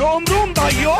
रोम रोम भाइयों।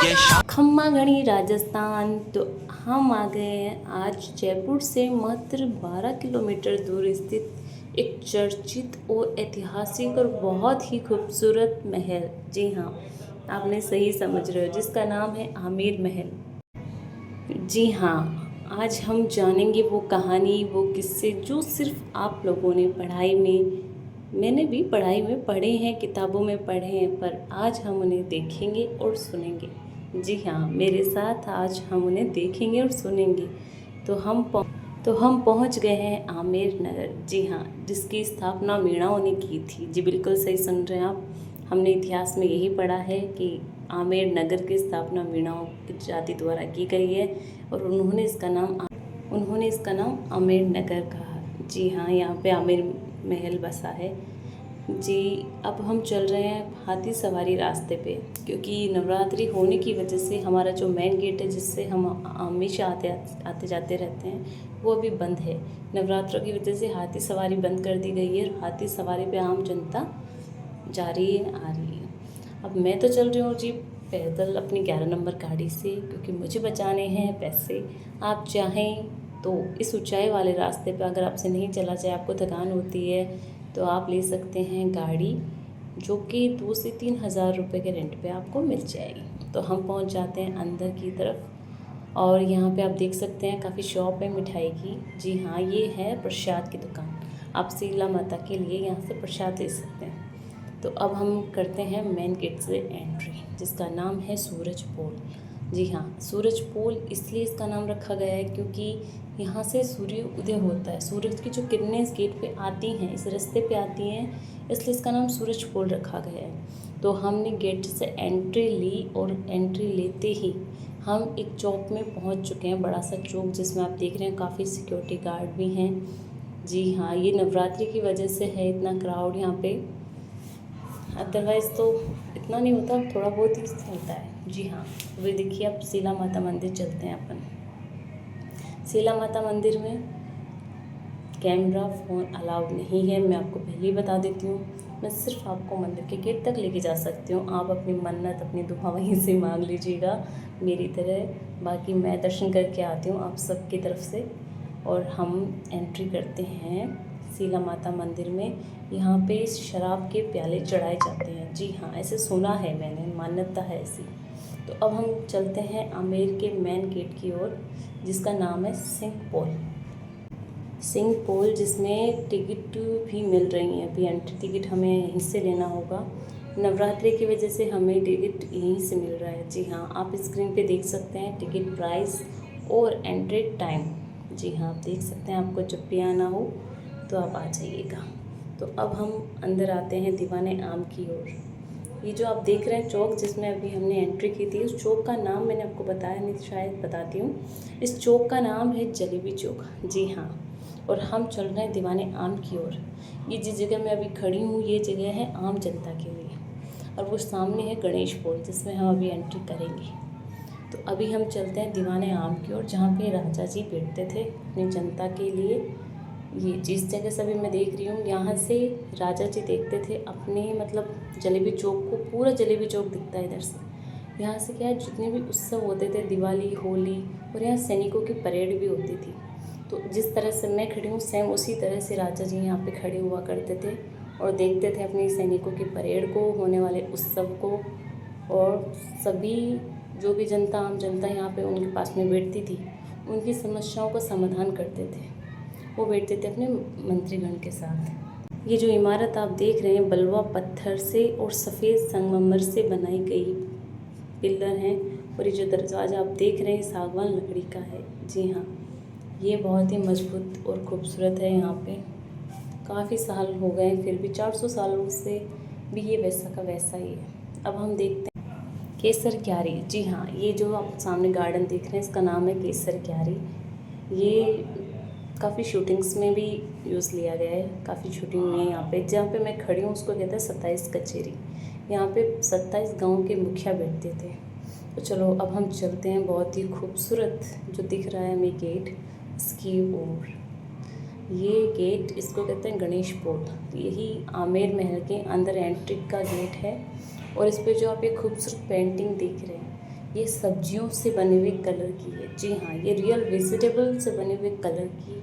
और इस पे जो आप एक खूबसूरत पेंटिंग देख रहे हैं, ये सब्जियों से बने हुए कलर की है। जी हाँ, ये रियल वेजिटेबल से बने हुए कलर की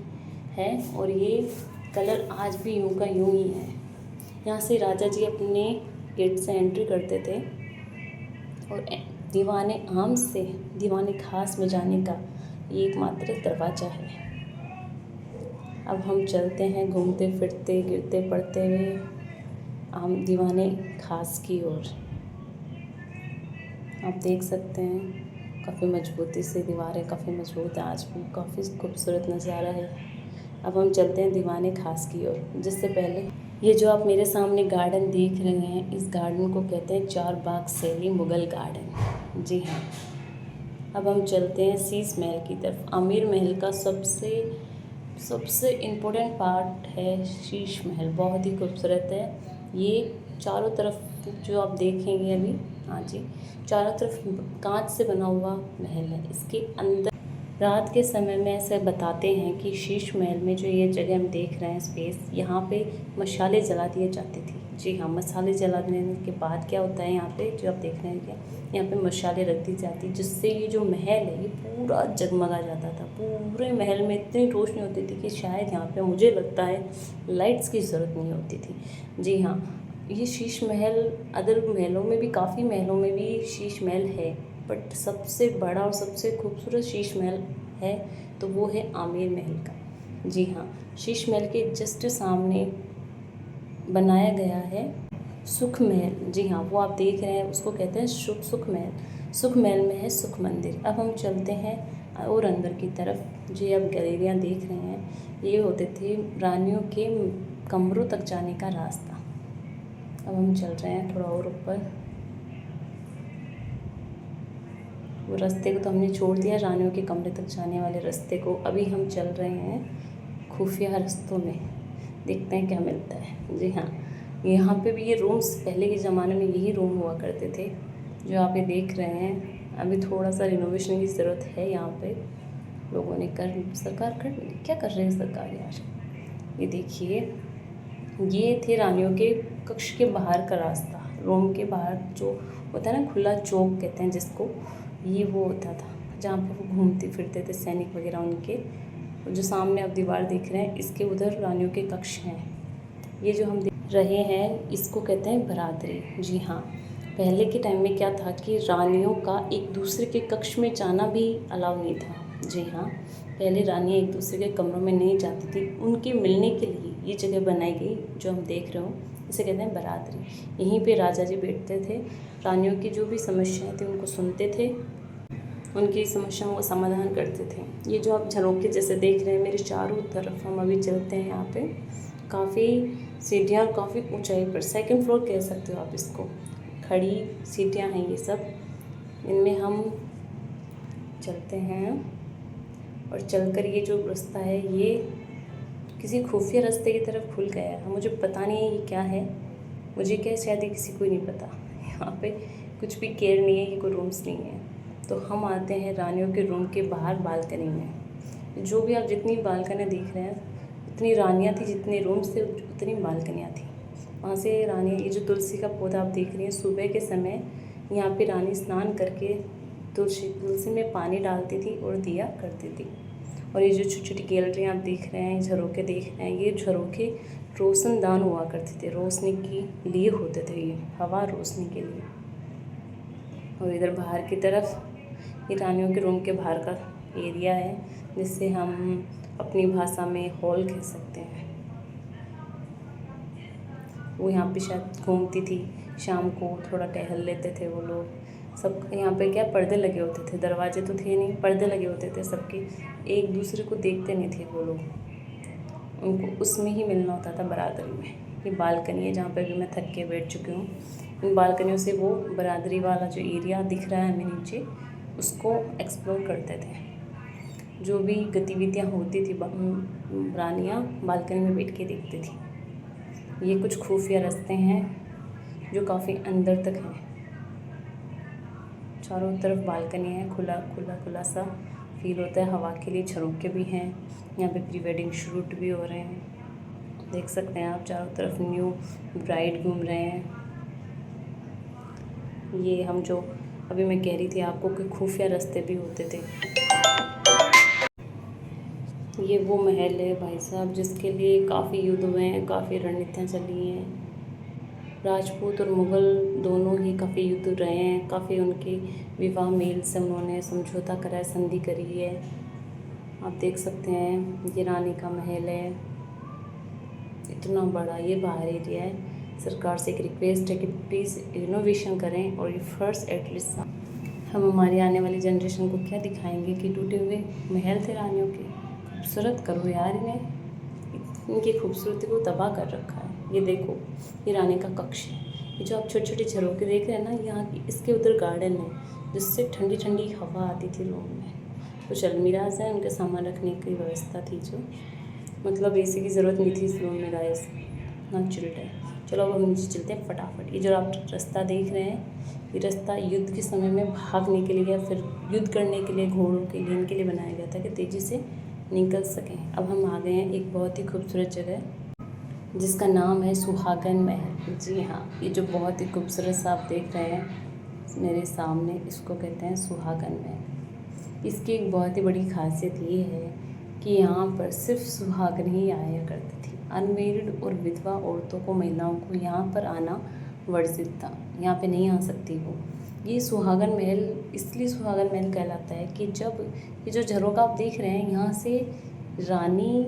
है और ये कलर आज भी यूं का यूं ही है। यहाँ से राजा जी अपने गेट से एंट्री करते थे और दीवाने आम से दीवाने खास में जाने का ये एकमात्र दरवाज़ा है। अब हम चलते हैं घूमते फिरते गिरते पड़ते हुए आम दीवाने खास की ओर। आप देख सकते हैं काफ़ी मजबूती से दीवारें काफ़ी मजबूत हैं, आज भी काफ़ी खूबसूरत नज़ारा है। अब हम चलते हैं दीवाने खास की ओर। जिससे पहले ये जो आप मेरे सामने गार्डन देख रहे हैं, इस गार्डन को कहते हैं चार बाग शैली मुग़ल गार्डन। जी हाँ, अब हम चलते हैं शीश महल की तरफ। आमेर महल का सबसे इम्पोर्टेंट पार्ट है शीश महल। बहुत ही खूबसूरत है ये। चारों तरफ जो आप देखेंगे अभी, हाँ जी, चारों तरफ कांच से बना हुआ महल है। इसके अंदर रात के समय में ऐसे बताते हैं कि शीश महल में जो ये जगह हम देख रहे हैं स्पेस, यहाँ पे मशाले जला दिए जाते थे। जी हाँ, मसाले जला देने के बाद क्या होता है, यहाँ पे जो आप देख रहे हैं क्या, यहाँ पे मशाले रख दी जाती, जिससे ये जो महल है ये पूरा जगमगा जाता था। पूरे महल में इतनी रोशनी होती थी कि शायद यहाँ पे मुझे लगता है लाइट्स की ज़रूरत नहीं होती थी। जी हाँ, ये शीश महल अदर महलों में भी, काफ़ी महलों में भी शीश महल है, बट सबसे बड़ा और सबसे खूबसूरत शीश महल है तो वो है आमेर महल का। जी हाँ, शीश महल के जस्ट सामने बनाया गया है सुख महल। जी हाँ, वो आप देख रहे हैं, उसको कहते हैं सुख महल। सुख महल में है सुख मंदिर। अब हम चलते हैं और अंदर की तरफ। जो आप गैलरियाँ देख रहे हैं, ये होते थे रानियों के कमरों तक जाने का रास्ता। अब हम चल रहे हैं थोड़ा और ऊपर। वो रास्ते को तो हमने छोड़ दिया, रानियों के कमरे तक जाने वाले रास्ते को। अभी हम चल रहे हैं खुफिया रास्तों में, देखते हैं क्या मिलता है। जी हाँ, यहाँ पे भी ये रूम्स पहले के ज़माने में यही रूम हुआ करते थे जो आप ये देख रहे हैं। अभी थोड़ा सा रिनोवेशन की ज़रूरत है यहाँ पे, लोगों ने सरकार क्या कर रहे हैं सरकार यार। ये देखिए, ये थे रानियों के कक्ष के बाहर का रास्ता। रूम के बाहर जो होता है ना, खुला चौक कहते हैं जिसको, ये वो होता था जहाँ पे वो घूमते फिरते थे सैनिक वगैरह उनके। जो सामने आप दीवार देख रहे हैं, इसके उधर रानियों के कक्ष हैं। ये जो हम देख रहे हैं इसको कहते हैं बरादरी। जी हाँ, पहले के टाइम में क्या था कि रानियों का एक दूसरे के कक्ष में जाना भी अलाउ नहीं था। जी हाँ, पहले रानियाँ एक दूसरे के कमरों में नहीं जाती थी। उनके मिलने के लिए ये जगह बनाई गई जो हम देख रहे हो, इसे कहते हैं बरादरी। यहीं पे राजा जी बैठते थे, रानियों की जो भी समस्याएं थी उनको सुनते थे, उनकी समस्याओं का समाधान करते थे। ये जो आप झरोखे जैसे देख रहे हैं मेरे चारों तरफ, हम अभी चलते हैं यहाँ पे। काफ़ी सीढ़ियाँ और काफ़ी ऊंचाई पर, सेकंड फ्लोर कह सकते हो आप इसको, खड़ी सीढ़ियाँ हैं ये सब। इनमें हम चलते हैं और चलकर ये जो रास्ता है ये किसी खुफिया रास्ते की तरफ खुल गया है। मुझे पता नहीं है ये क्या है, मुझे क्या शायद ये किसी को नहीं पता। यहाँ पे कुछ भी केयर नहीं है, ये कोई रूम्स नहीं है। तो हम आते हैं रानियों के रूम के बाहर बालकनी में। जो भी आप जितनी बालकनियाँ देख रहे हैं, उतनी रानियाँ थी, जितने रूम्स थे उतनी बालकनियाँ थी। वहाँ से रानियाँ, ये जो तुलसी का पौधा आप देख रही हैं, सुबह के समय यहाँ पे रानी स्नान करके तुलसी में पानी डालती थी और दिया करती थी। और ये जो छोटी छोटी गैलरी आप देख रहे हैं, झरोके देख रहे हैं, ये झरोके रोशनदान हुआ करते थे, रोशनी के लिए होते थे, ये हवा रोशनी के लिए। और इधर बाहर की तरफ ये रानियों के रूम के बाहर का एरिया है, जिससे हम अपनी भाषा में हॉल कह सकते हैं। वो यहाँ पे शायद घूमती थी, शाम को थोड़ा टहल लेते थे वो लोग सब। यहाँ पे क्या पर्दे लगे होते थे, दरवाजे तो थे नहीं, पर्दे लगे होते थे सबके, एक दूसरे को देखते नहीं थे वो लोग, उनको उसमें ही मिलना होता था बरादरी में। ये बालकनी है जहाँ पे भी मैं थक के बैठ चुकी हूँ। इन बालकनियों से वो बरादरी वाला जो एरिया दिख रहा है हमें नीचे, उसको एक्सप्लोर करते थे। जो भी गतिविधियाँ होती थी रानियाँ बालकनी में बैठ के देखती थी। ये कुछ खुफिया रास्ते हैं जो काफ़ी अंदर तक हैं। चारों तरफ बालकनी है, खुला सा फील होता है, हवा के लिए झरोके भी हैं। यहाँ पे प्री वेडिंग शूट भी हो रहे हैं, देख सकते हैं आप। चारों तरफ न्यू ब्राइड घूम रहे हैं। ये हम जो अभी मैं कह रही थी आपको कि खुफिया रास्ते भी होते थे। ये वो महल है भाई साहब जिसके लिए काफ़ी युद्ध हुए हैं, काफ़ी रणनीतियाँ चली हैं। राजपूत और मुग़ल दोनों ही काफ़ी युद्ध रहे हैं, काफ़ी उनके विवाह मेल से उन्होंने समझौता करा है, संधि करी है। आप देख सकते हैं ये रानी का महल है, इतना बड़ा। ये बाहर एरिया है। सरकार से एक रिक्वेस्ट है कि प्लीज़ रिनोवेशन करें और ये फर्स्ट एटलीस्ट हम हमारी आने वाली जनरेशन को क्या दिखाएंगे कि टूटे हुए महल थे रानियों के। खूबसूरत करो यार इन्हें, इनकी खूबसूरती को तबाह कर रखा है। ये देखो, ये रानी का कक्ष है। ये जो आप छोटी छोटी झरोके देख रहे हैं ना, यहाँ की इसके उधर गार्डन है जिससे ठंडी ठंडी हवा आती थी रूम में। कुछ अलमीराज हैं, उनके सामान रखने की व्यवस्था थी, जो मतलब एसी की ज़रूरत नहीं थी इस रूम में गाइस, ना चिल्ड है। चलो अब हम नीचे चलते हैं फटाफट। ये जो आप रास्ता देख रहे हैं, ये रास्ता युद्ध के समय में भागने के लिए या फिर युद्ध करने के लिए, घोड़ों के लिए, इनके लिए बनाया गया था कि तेज़ी से निकल सकें। अब हम आ गए हैं एक बहुत ही खूबसूरत जगह जिसका नाम है सुहागन महल। जी हाँ, ये जो बहुत ही खूबसूरत सा आप देख रहे हैं मेरे सामने, इसको कहते हैं सुहागन महल। इसकी एक बहुत ही बड़ी खासियत ये है कि यहाँ पर सिर्फ सुहागन ही आया करती थी। अनमेरिड और विधवा औरतों को, महिलाओं को यहाँ पर आना वर्जित था, यहाँ पे नहीं आ सकती वो। ये सुहागन महल इसलिए सुहागन महल कहलाता है कि जब ये जो झरोखा आप देख रहे हैं, यहाँ से रानी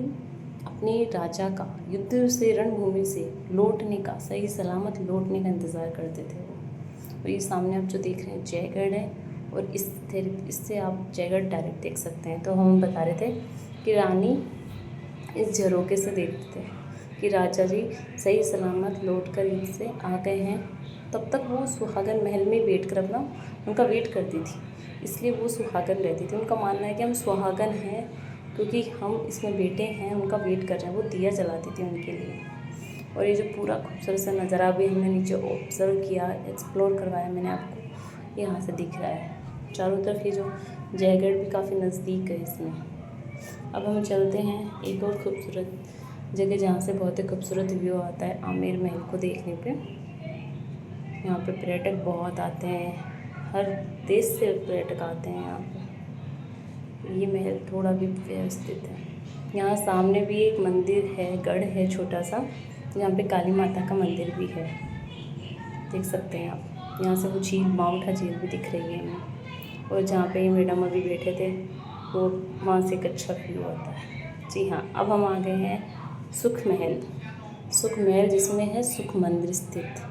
अपने राजा का युद्ध से, रणभूमि से लौटने का, सही सलामत लौटने का इंतज़ार करते थे वो। और ये सामने आप जो देख रहे हैं जयगढ़ है, और इससे आप जयगढ़ डायरेक्ट देख सकते हैं। तो हम बता रहे थे कि रानी इस झरोके से देखते थे कि राजा जी सही सलामत लौट कर इससे आ गए हैं। तब तक वो सुहागन महल में वेट कर अपना उनका वेट करती थी, इसलिए वो सुहागन रहती थी। उनका मानना है कि हम सुहागन हैं क्योंकि हम इसमें बेटे हैं, उनका वेट कर रहे हैं। वो दिया जलाती थी उनके लिए। और ये जो पूरा खूबसूरत सा नज़ारा भी हमने नीचे ऑब्ज़र्व किया, एक्सप्लोर करवाया मैंने आपको, यहाँ से दिख रहा है चारों तरफ। ये जो जयगढ़ भी काफ़ी नज़दीक है इसमें। अब हम चलते हैं एक और खूबसूरत जगह जहाँ से बहुत ही खूबसूरत व्यू आता है आमेर महल को देखने पे। यहाँ पे पर्यटक बहुत आते हैं, हर देश से पर्यटक आते हैं यहाँ पे। ये महल थोड़ा भी व्यवस्थित है। यहाँ सामने भी एक मंदिर है, गढ़ है छोटा सा, यहाँ पे काली माता का मंदिर भी है, देख सकते हैं आप। यहाँ से वो झील, माउंट हा झील भी दिख रही है हमें। और जहाँ पे ये मैडम अभी बैठे थे वो, वहाँ से एक अच्छा व्यू आता है। जी हाँ, अब हम आ गए हैं सुख महल। सुख महल जिसमें है सुख मंदिर स्थित।